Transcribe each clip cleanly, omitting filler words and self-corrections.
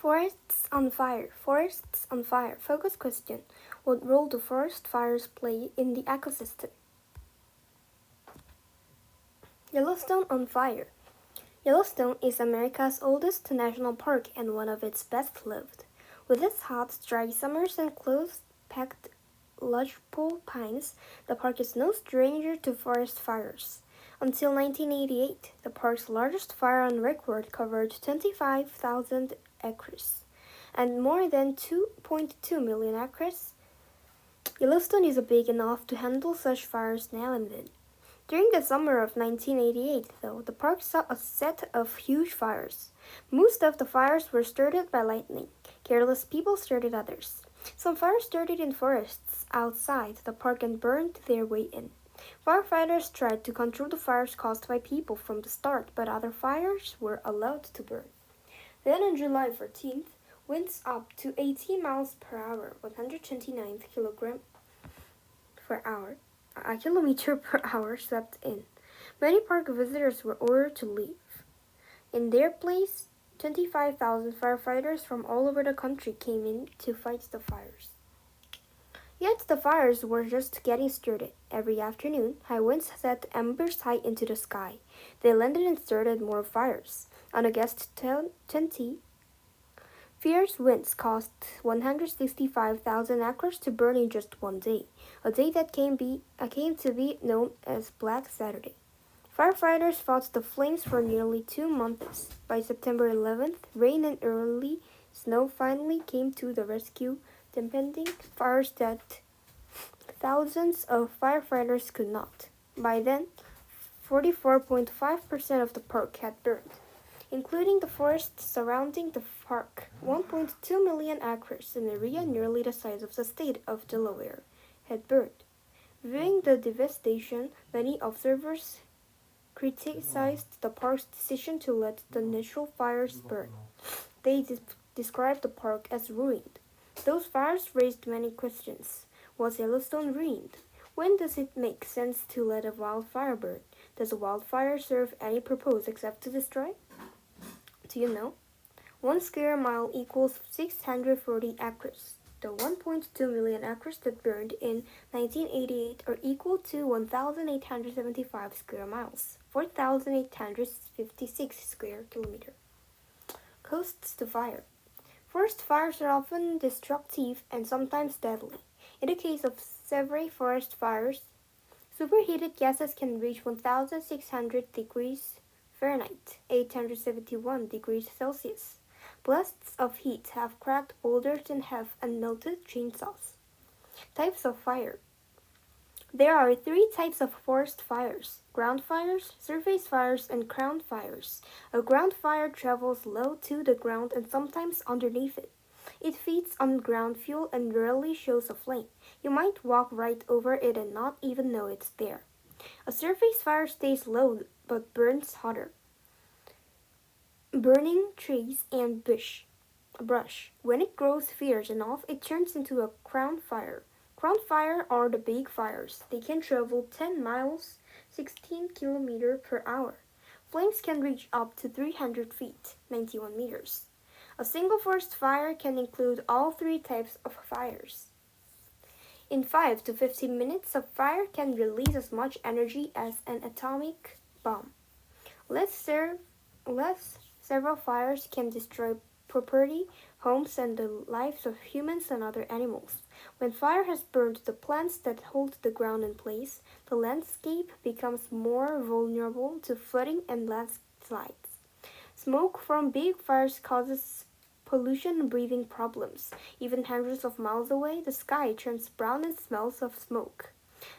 Forests on fire. Forests on fire. Focus question. What role do forest fires play in the ecosystem? Yellowstone on fire. Yellowstone is America's oldest national park and one of its best loved. With its hot, dry summers and close-packed lodgepole pines, the park is no stranger to forest fires. Until 1988, the park's largest fire on record covered 25,000 acres and more than 2.2 million acres. Yellowstone is big enough to handle such fires now and then. During the summer of 1988, though, the park saw a set of huge fires. Most of the fires were started by lightning. Careless people started others. Some fires started in forests outside the park and burned their way in. Firefighters tried to control the fires caused by people from the start, but other fires were allowed to burn. Then on July 14th, winds up to 80 miles per hour, 129 kilometer per hour swept in. Many park visitors were ordered to leave. In their place, 25,000 firefighters from all over the country came in to fight the fires. Yet the fires were just getting started. Every afternoon, high winds set embers high into the sky. They landed and started more fires. On August 20, fierce winds caused 165,000 acres to burn in just one day, a day that came to be known as Black Saturday. Firefighters fought the flames for nearly 2 months. By September 11th, rain and early snow finally came to the rescue, dampening fires that thousands of firefighters could not. By then, 44.5% of the park had burned, including the forests surrounding the park. 1.2 million acres, an area nearly the size of the state of Delaware, had burned. Viewing the devastation, many observers criticized the park's decision to let the natural fires burn. They described the park as ruined. Those fires raised many questions. Was Yellowstone ruined? When does it make sense to let a wildfire burn? Does a wildfire serve any purpose except to destroy? Do you know? 1 square mile equals 640 acres. The 1.2 million acres that burned in 1988 are equal to 1,875 square miles, 4,856 square kilometers. Costs to fire. Forest fires are often destructive and sometimes deadly. In the case of severe forest fires, superheated gases can reach 1,600 degrees Fahrenheit, 871 degrees Celsius. Blasts of heat have cracked boulders and have unmelted chainsaws. Types of fire. There are 3 types of forest fires: ground fires, surface fires, and crown fires. A ground fire travels low to the ground and sometimes underneath it. It feeds on ground fuel and rarely shows a flame. You might walk right over it and not even know it's there. A surface fire stays low but burns hotter, burning trees and brush. When it grows fierce enough, it turns into a crown fire. Crown fire are the big fires. They can travel 10 miles, 16 kilometers per hour. Flames can reach up to 300 feet, 91 meters. A single forest fire can include all 3 types of fires. In 5 to 15 minutes, a fire can release as much energy as an atomic bomb. Several fires can destroy property, homes, and the lives of humans and other animals. When fire has burned the plants that hold the ground in place, the landscape becomes more vulnerable to flooding and landslides. Smoke from big fires causes pollution and breathing problems. Even hundreds of miles away, the sky turns brown and smells of smoke.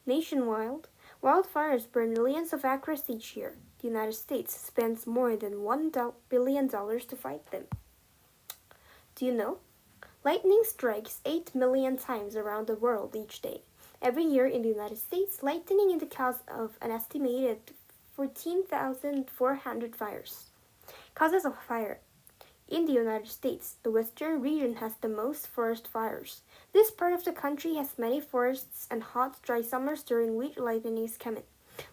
Nationwide, wildfires burn millions of acres each year. The United States spends more than $1 billion to fight them. Do you know? Lightning strikes 8 million times around the world each day. Every year in the United States, lightning is the cause of an estimated 14,400 fires. Causes of fire. In the United States, the western region has the most forest fires. This part of the country has many forests and hot, dry summers during which lightning is common.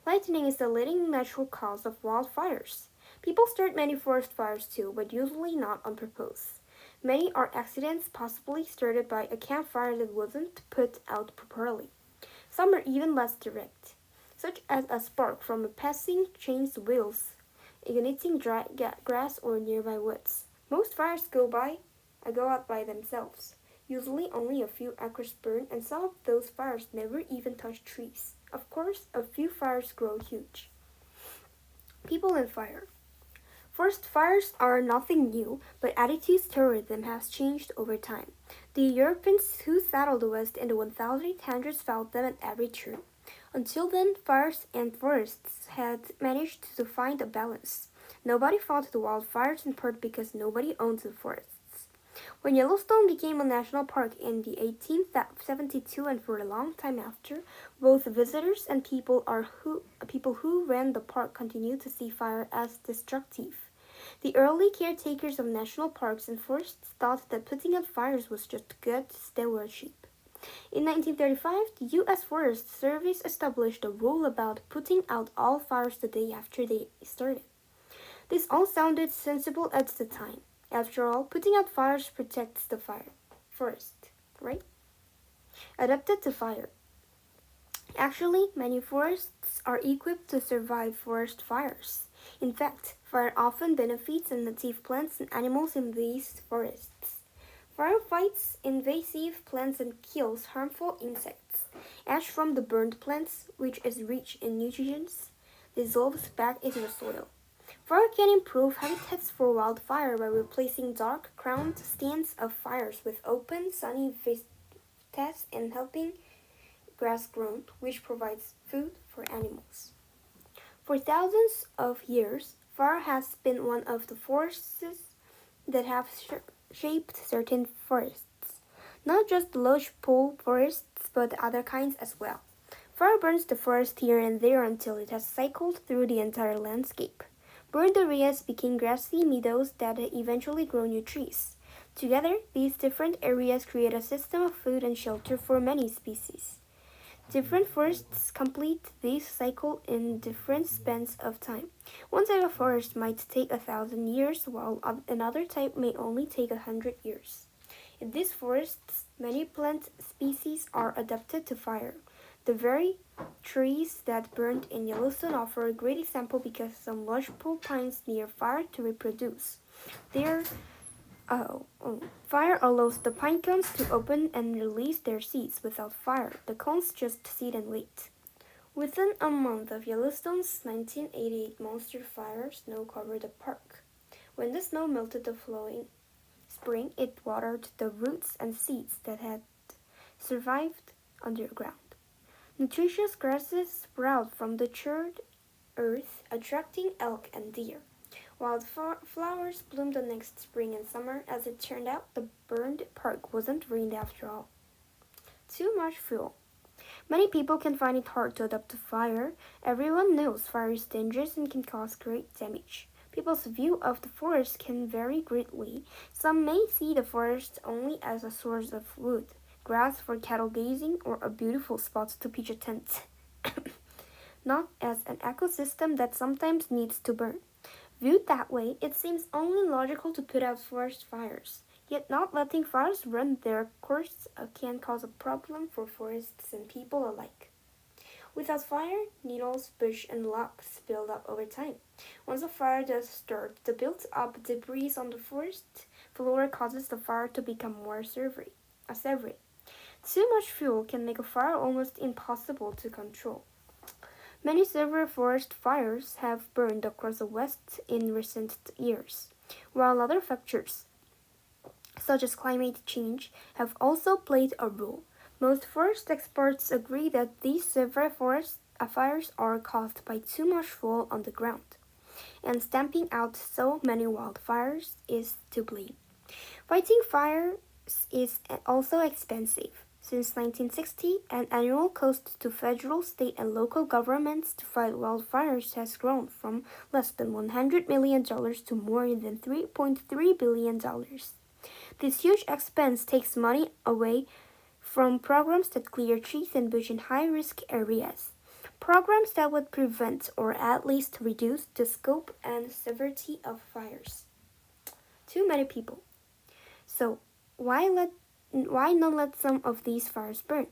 Lightning is the leading natural cause of wildfires. People start many forest fires too, but usually not on purpose. Many are accidents possibly started by a campfire that wasn't put out properly. Some are even less direct, such as a spark from a passing train's wheels, igniting dry grass or nearby woods. Most fires go out by themselves. Usually only a few acres burn, and some of those fires never even touch trees. Of course, a few fires grow huge. People and fire. Forest fires are nothing new, but attitudes toward them have changed over time. The Europeans who settled the West in the 1800s felt them at every turn. Until then, fires and forests had managed to find a balance. Nobody fought the wildfires in part because nobody owned the forests. When Yellowstone became a national park in the 1872 and for a long time after, both visitors and people who ran the park continued to see fire as destructive. The early caretakers of national parks and forests thought that putting out fires was just good stewardship. In 1935, the U.S. Forest Service established a rule about putting out all fires the day after they started. This all sounded sensible at the time. After all, putting out fires protects the forest, right? Adapted to fire. Actually, many forests are equipped to survive forest fires. In fact, fire often benefits the native plants and animals in these forests. Fire fights invasive plants and kills harmful insects. Ash from the burned plants, which is rich in nutrients, dissolves back into the soil. Fire can improve habitats for wildfire by replacing dark-crowned stands of fires with open, sunny vistas and helping grass grown, which provides food for animals. For thousands of years, fire has been one of the forces that have shaped certain forests. Not just the lodgepole forests, but other kinds as well. Fire burns the forest here and there until it has cycled through the entire landscape. Burned areas became grassy meadows that eventually grow new trees. Together, these different areas create a system of food and shelter for many species. Different forests complete this cycle in different spans of time. One type of forest might take 1,000 years, while another type may only take 100 years. In these forests, many plant species are adapted to fire. The very trees that burned in Yellowstone offer a great example because some lodgepole pines need fire to reproduce. Fire allows the pine cones to open and release their seeds. Without fire, the cones just sit and wait. Within a month of Yellowstone's 1988 monster fire, snow covered the park. When the snow melted the following spring, it watered the roots and seeds that had survived underground. Nutritious grasses sprout from the charred earth, attracting elk and deer. Wildflowers bloomed the next spring and summer. As it turned out, the burned park wasn't ruined after all. Too much fuel. Many people can find it hard to adapt to fire. Everyone knows fire is dangerous and can cause great damage. People's view of the forest can vary greatly. Some may see the forest only as a source of wood, grass for cattle grazing, or a beautiful spot to pitch a tent, not as an ecosystem that sometimes needs to burn. Viewed that way, it seems only logical to put out forest fires. Yet not letting fires run their course can cause a problem for forests and people alike. Without fire, needles, bush, and logs build up over time. Once a fire does start, the built-up debris on the forest floor causes the fire to become more savory. Too much fuel can make a fire almost impossible to control. Many severe forest fires have burned across the West in recent years, while other factors, such as climate change, have also played a role. Most forest experts agree that these severe forest fires are caused by too much fuel on the ground, and stamping out so many wildfires is to blame. Fighting fires is also expensive. Since 1960, an annual cost to federal, state, and local governments to fight wildfires has grown from less than $100 million to more than $3.3 billion. This huge expense takes money away from programs that clear trees and bush in high-risk areas. Programs that would prevent or at least reduce the scope and severity of fires. Too many people. So, why not let some of these fires burn?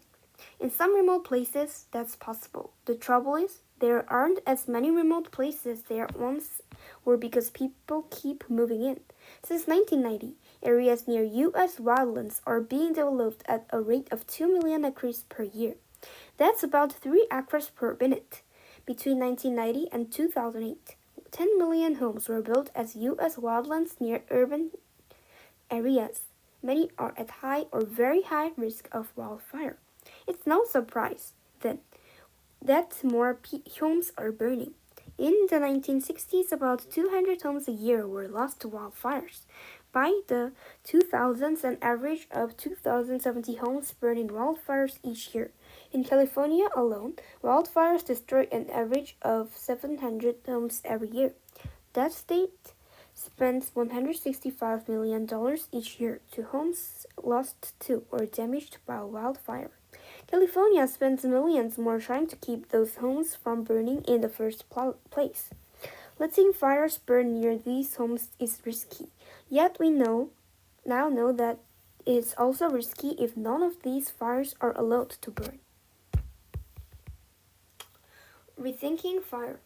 In some remote places, that's possible. The trouble is, there aren't as many remote places there once were because people keep moving in. Since 1990, areas near U.S. wildlands are being developed at a rate of 2 million acres per year. That's about 3 acres per minute. Between 1990 and 2008, 10 million homes were built as U.S. wildlands near urban areas. Many are at high or very high risk of wildfire. It's no surprise, then, that more homes are burning. In the 1960s, about 200 homes a year were lost to wildfires. By the 2000s, an average of 2,070 homes burned in wildfires each year. In California alone, wildfires destroy an average of 700 homes every year. That state spends $165 million each year to homes lost to or damaged by wildfire. California spends millions more trying to keep those homes from burning in the first place. Letting fires burn near these homes is risky, yet we now know that it's also risky if none of these fires are allowed to burn. Rethinking fire.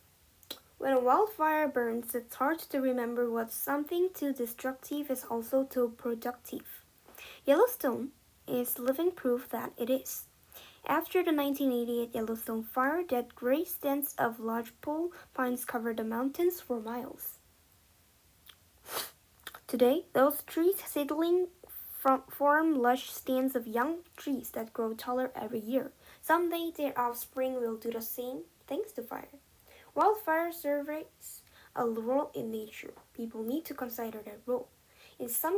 When a wildfire burns, it's hard to remember what something too destructive is also too productive. Yellowstone is living proof that it is. After the 1988 Yellowstone fire, that gray stands of lodgepole pines covered the mountains for miles. Today, those trees seedling form lush stands of young trees that grow taller every year. Someday their offspring will do the same thanks to fire. Wildfire serves a role in nature. People need to consider that role. In some